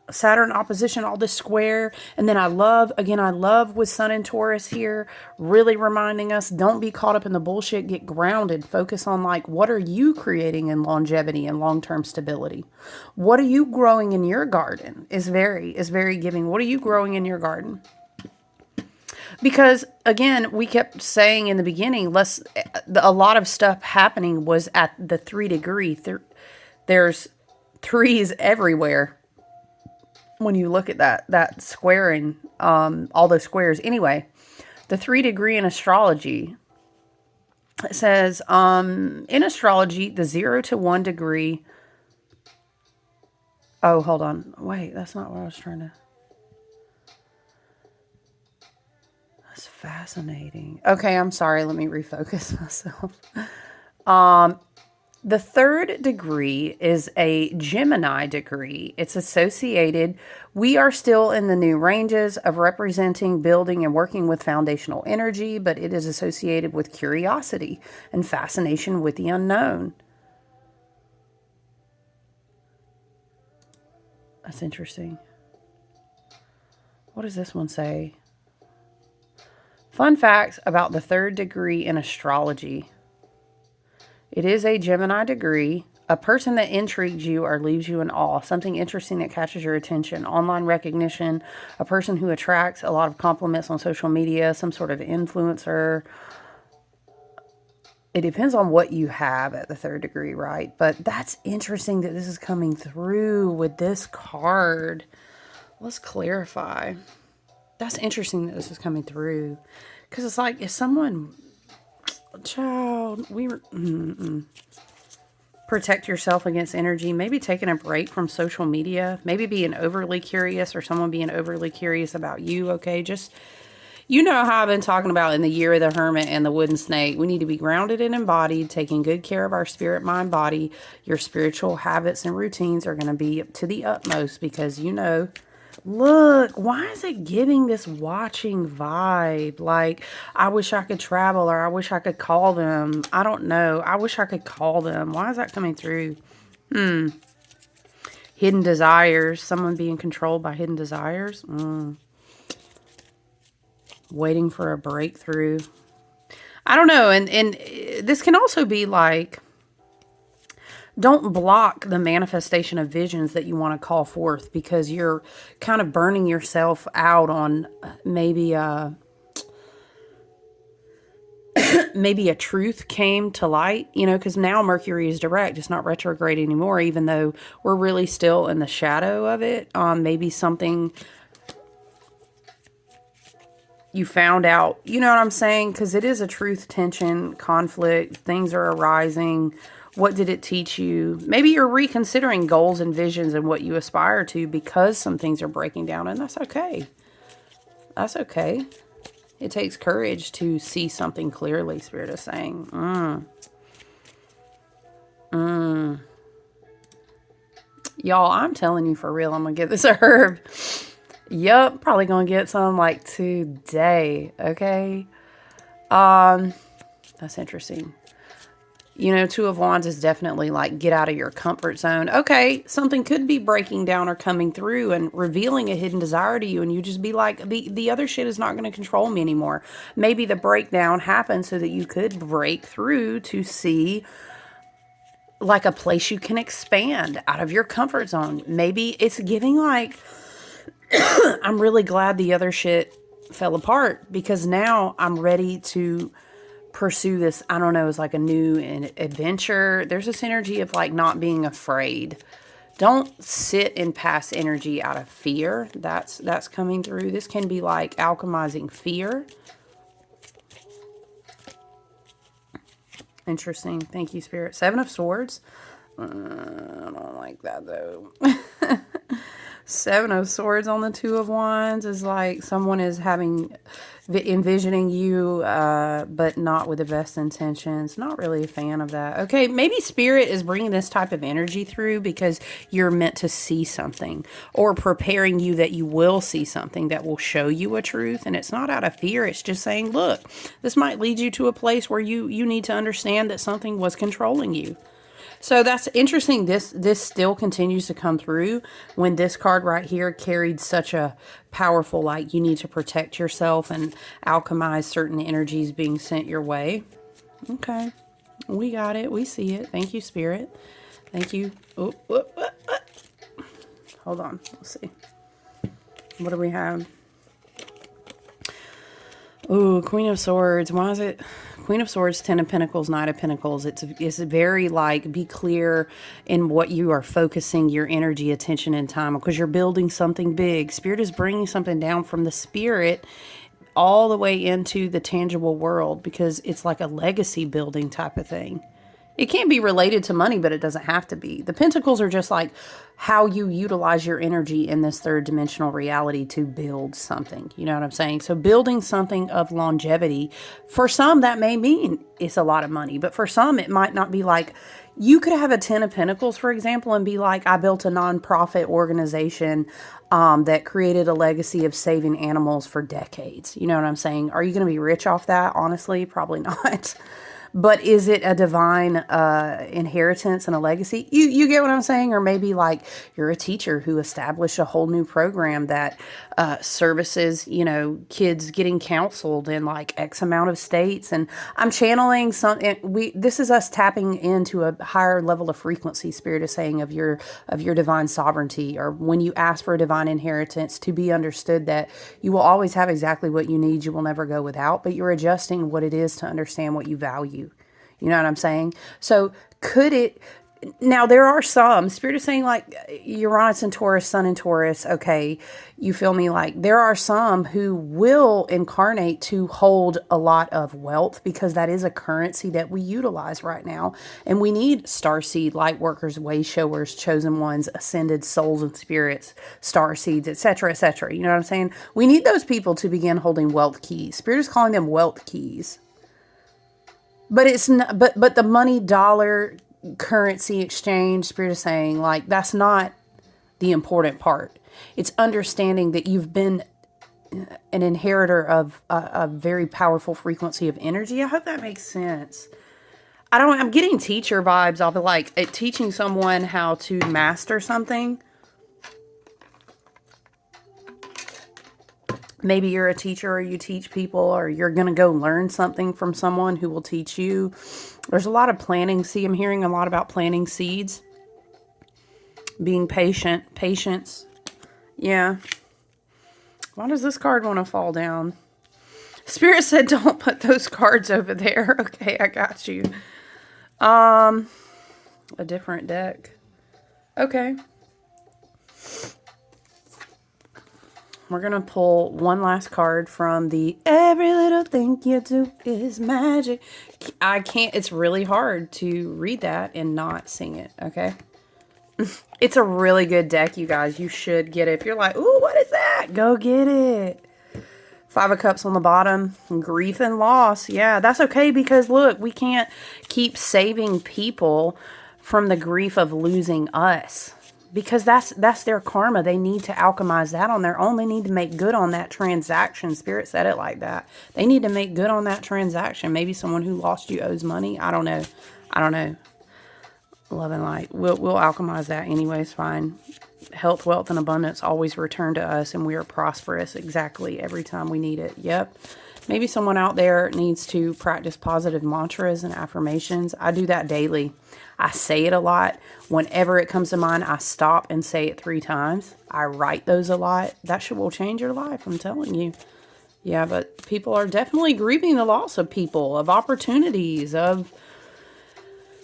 Saturn opposition, all this square. And then I love with Sun and Taurus here, really reminding us, don't be caught up in the bullshit, get grounded, focus on like, what are you creating in longevity and long-term stability? What are you growing in your garden is very giving. What are you growing in your garden? Because again, we kept saying in the beginning, a lot of stuff happening was at the 3 degree. There's threes everywhere. When you look at that squaring, all those squares. Anyway, the 3 degree in astrology, it says, in astrology, the 0 to 1 degree. Oh, hold on. Wait, that's not what I was trying to. That's fascinating. Okay, I'm sorry. Let me refocus myself. The 3rd degree is a Gemini degree. It's associated. We are still in the new ranges of representing, building, and working with foundational energy, but it is associated with curiosity and fascination with the unknown. That's interesting. What does this one say? Fun facts about the 3rd degree in astrology. It is a Gemini degree, a person that intrigues you or leaves you in awe, something interesting that catches your attention, online recognition, a person who attracts a lot of compliments on social media, some sort of influencer. It depends on what you have at the 3rd degree, right? But that's interesting that this is coming through with this card. Let's clarify. That's interesting that this is coming through. Because it's like, if someone... Child, protect yourself against energy, maybe taking a break from social media, maybe being overly curious or someone being overly curious about you. Okay, just, You know how I've been talking about in the year of the hermit and the wooden snake. We need to be grounded and embodied, taking good care of our spirit, mind, body. Your spiritual habits and routines are going to be to the utmost because, look, why is it giving this watching vibe? Like, I wish I could travel, or I wish I could call them. I don't know. I wish I could call them. Why is that coming through? Hidden desires. Someone being controlled by hidden desires. Waiting for a breakthrough. I don't know. And this can also be like, don't block the manifestation of visions that you want to call forth because you're kind of burning yourself out on maybe maybe a truth came to light, because now Mercury is direct. It's not retrograde anymore, even though we're really still in the shadow of it. Maybe something you found out, you know what I'm saying? Because it is a truth, tension, conflict. Things are arising. What did it teach you? Maybe you're reconsidering goals and visions and what you aspire to because some things are breaking down, and that's okay. That's okay. It takes courage to see something clearly, Spirit is saying. Y'all, I'm telling you for real, I'm going to get this herb. Yup, probably going to get some like today, okay? That's interesting. Two of Wands is definitely like get out of your comfort zone. Okay, something could be breaking down or coming through and revealing a hidden desire to you, and you just be like, the other shit is not going to control me anymore. Maybe the breakdown happened so that you could break through to see like a place you can expand out of your comfort zone. Maybe it's giving like, I'm really glad the other shit fell apart because now I'm ready to pursue this. I don't know, it's like a new adventure. There's this energy of like not being afraid. Don't sit in past energy out of fear. That's coming through. This can be like alchemizing fear. Interesting. Thank you, Spirit. 7 of Swords. I don't like that though. 7 of Swords on the 2 of Wands is like someone is envisioning you, but not with the best intentions. Not really a fan of that. Okay, maybe Spirit is bringing this type of energy through because you're meant to see something or preparing you that you will see something that will show you a truth. And it's not out of fear. It's just saying, look, this might lead you to a place where you need to understand that something was controlling you. So that's interesting. This still continues to come through when this card right here carried such a powerful, like, you need to protect yourself and alchemize certain energies being sent your way. Okay. We got it. We see it. Thank you, Spirit. Thank you. Oh, hold on. Let's see. What do we have? Ooh, Queen of Swords. Why is it Queen of Swords, 10 of Pentacles, Knight of Pentacles? It's very like, be clear in what you are focusing your energy, attention, and time, because you're building something big. Spirit is bringing something down from the spirit all the way into the tangible world because it's like a legacy building type of thing. It can't be related to money, but it doesn't have to be. The Pentacles are just like how you utilize your energy in this third dimensional reality to build something. You know what I'm saying? So building something of longevity, for some that may mean it's a lot of money, but for some it might not be. Like, you could have a 10 of Pentacles, for example, and be like, I built a nonprofit organization that created a legacy of saving animals for decades. You know what I'm saying? Are you going to be rich off that? Honestly, probably not. But is it a divine inheritance and a legacy? You get what I'm saying? Or maybe like you're a teacher who established a whole new program that services, kids getting counseled in like X amount of states. And I'm channeling this is us tapping into a higher level of frequency, Spirit is saying, of your divine sovereignty. Or when you ask for a divine inheritance, to be understood that you will always have exactly what you need. You will never go without, but you're adjusting what it is to understand what you value. You know what I'm saying? So could it Now, there are some, Spirit is saying like Uranus and Taurus, Sun and Taurus. Okay, you feel me? Like there are some who will incarnate to hold a lot of wealth because that is a currency that we utilize right now. And we need starseed, light workers, way showers, chosen ones, ascended souls and spirits, star seeds, etc., etc. You know what I'm saying? We need those people to begin holding wealth keys. Spirit is calling them wealth keys. But it's not, but the money dollar currency exchange, Spirit is saying like that's not the important part. It's understanding that you've been an inheritor of a very powerful frequency of energy. I hope that makes sense. I'm getting teacher vibes off of like teaching someone how to master something. Maybe you're a teacher or you teach people or you're going to go learn something from someone who will teach you. There's a lot of planting. See, I'm hearing a lot about planting seeds. Being patient. Patience. Yeah. Why does this card want to fall down? Spirit said don't put those cards over there. Okay, I got you. A different deck. Okay. We're going to pull one last card from the Every Little Thing You Do Is Magic. I can't, it's really hard to read that and not sing it, okay? It's a really good deck, you guys. You should get it. If you're like, ooh, what is that? Go get it. Five of Cups on the bottom. Grief and loss. Yeah, that's okay because, look, we can't keep saving people from the grief of losing us. Because that's their karma. They need to alchemize that on their own. They need to make good on that transaction. Spirit said it like that. They need to make good on that transaction. Maybe someone who lost you owes money. I don't know. I don't know. Love and light. We'll alchemize that anyways. Fine. Health, wealth, and abundance always return to us, and we are prosperous exactly every time we need it. Yep. Maybe someone out there needs to practice positive mantras and affirmations. I do that daily. I say it a lot. Whenever it comes to mind, I stop and say it 3 times. I write those a lot. That shit will change your life, I'm telling you. Yeah, but people are definitely grieving the loss of people, of opportunities, of...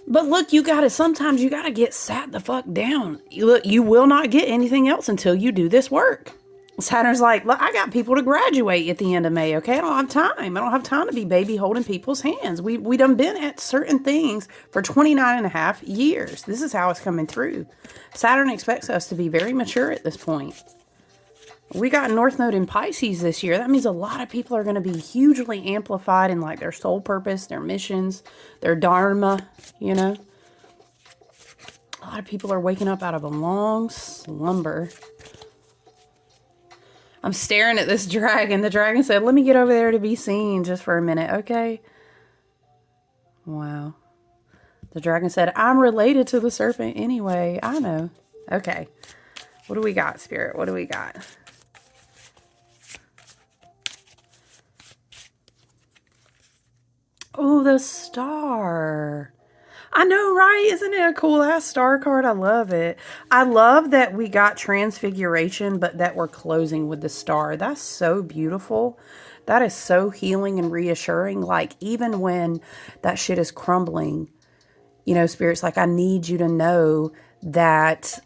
But look, sometimes you gotta get sat the fuck down. Look, you will not get anything else until you do this work. Saturn's like, look, I got people to graduate at the end of May, okay? I don't have time. I don't have time to be baby holding people's hands. We done been at certain things for 29 and a half years. This is how it's coming through. Saturn expects us to be very mature at this point. We got North Node in Pisces this year. That means a lot of people are going to be hugely amplified in like their soul purpose, their missions, their dharma, you know? A lot of people are waking up out of a long slumber. I'm staring at this dragon. The dragon said, let me get over there to be seen just for a minute, okay? Wow. The dragon said, I'm related to the serpent anyway. I know. Okay. What do we got, Spirit? What do we got? Oh, the star. I know, right? Isn't it a cool-ass star card? I love it. I love that we got transfiguration, but that we're closing with the star. That's so beautiful. That is so healing and reassuring. Like, even when that shit is crumbling, you know, Spirit's like, I need you to know that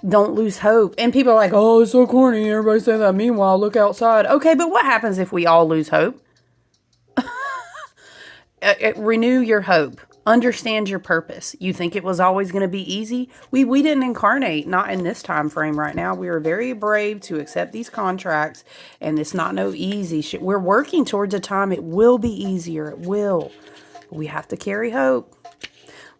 don't lose hope. And people are like, oh, it's so corny. Everybody say that. Meanwhile, look outside. Okay, but what happens if we all lose hope? Renew your hope. Understand your purpose. You think it was always going to be easy? We didn't incarnate, not in this time frame right now. We were very brave to accept these contracts, and it's not no easy shit. We're working towards a time it will be easier. It will. We have to carry hope.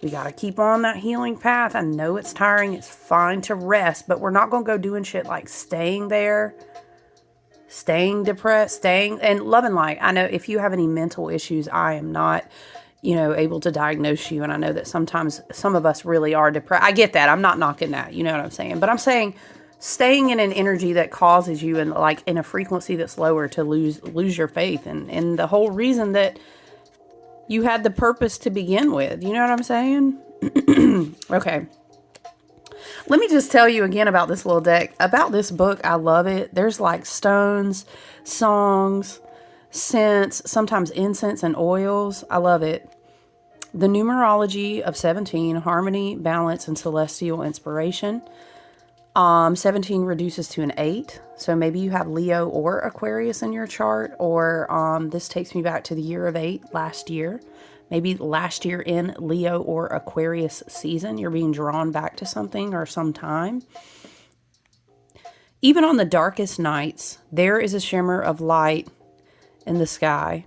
We got to keep on that healing path. I know it's tiring. It's fine to rest, but we're not going to go doing shit like staying there, staying depressed, and love and light. I know if you have any mental issues, I am not, able to diagnose you. And I know that sometimes some of us really are depressed. I get that. I'm not knocking that. You know what I'm saying? But I'm saying staying in an energy that causes you in a frequency that's lower to lose your faith. And the whole reason that you had the purpose to begin with. You know what I'm saying? Okay. Let me just tell you again about this little deck. About this book, I love it. There's like stones, songs, scents, sometimes incense and oils. I love it. The numerology of 17, harmony, balance, and celestial inspiration. 17 reduces to an 8. So maybe you have Leo or Aquarius in your chart, or this takes me back to the year of 8 last year. Maybe last year in Leo or Aquarius season, you're being drawn back to something or some time. Even on the darkest nights, there is a shimmer of light in the sky.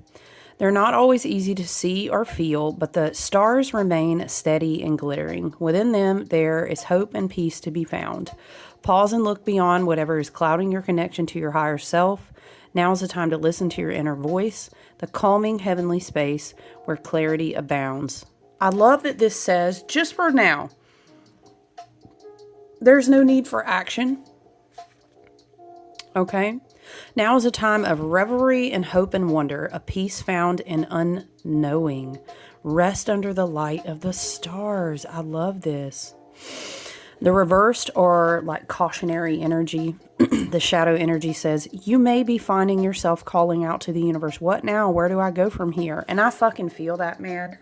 They're not always easy to see or feel, but the stars remain steady and glittering. Within them, there is hope and peace to be found. Pause and look beyond whatever is clouding your connection to your higher self. Now is the time to listen to your inner voice, the calming heavenly space where clarity abounds. I love that this says, just for now, there's no need for action. Okay? Now is a time of revelry and hope and wonder, a peace found in unknowing. Rest under the light of the stars. I love this. The reversed or like cautionary energy, the shadow energy says, you may be finding yourself calling out to the universe, what now? Where do I go from here? And I fucking feel that, man.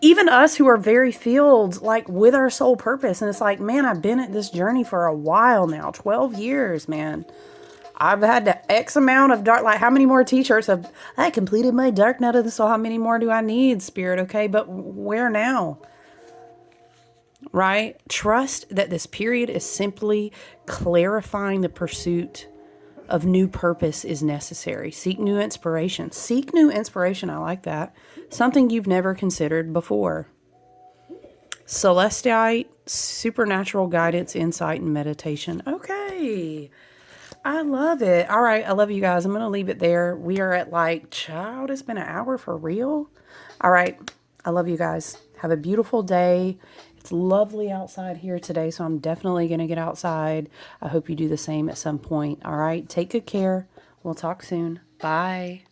Even us who are very filled, like with our soul purpose. And it's like, man, I've been at this journey for a while now, 12 years, man. I've had the X amount of dark, like how many more t-shirts have I completed my dark night of the soul? How many more do I need, Spirit? Okay, but where now? Right? Trust that this period is simply clarifying the pursuit of new purpose is necessary. Seek new inspiration. Seek new inspiration. I like that. Something you've never considered before. Celestite, supernatural guidance, insight, and meditation. Okay. I love it. All right. I love you guys. I'm going to leave it there. We are at like, child, it's been an hour for real. All right. I love you guys. Have a beautiful day. It's lovely outside here today, so I'm definitely going to get outside. I hope you do the same at some point. All right. Take good care. We'll talk soon. Bye.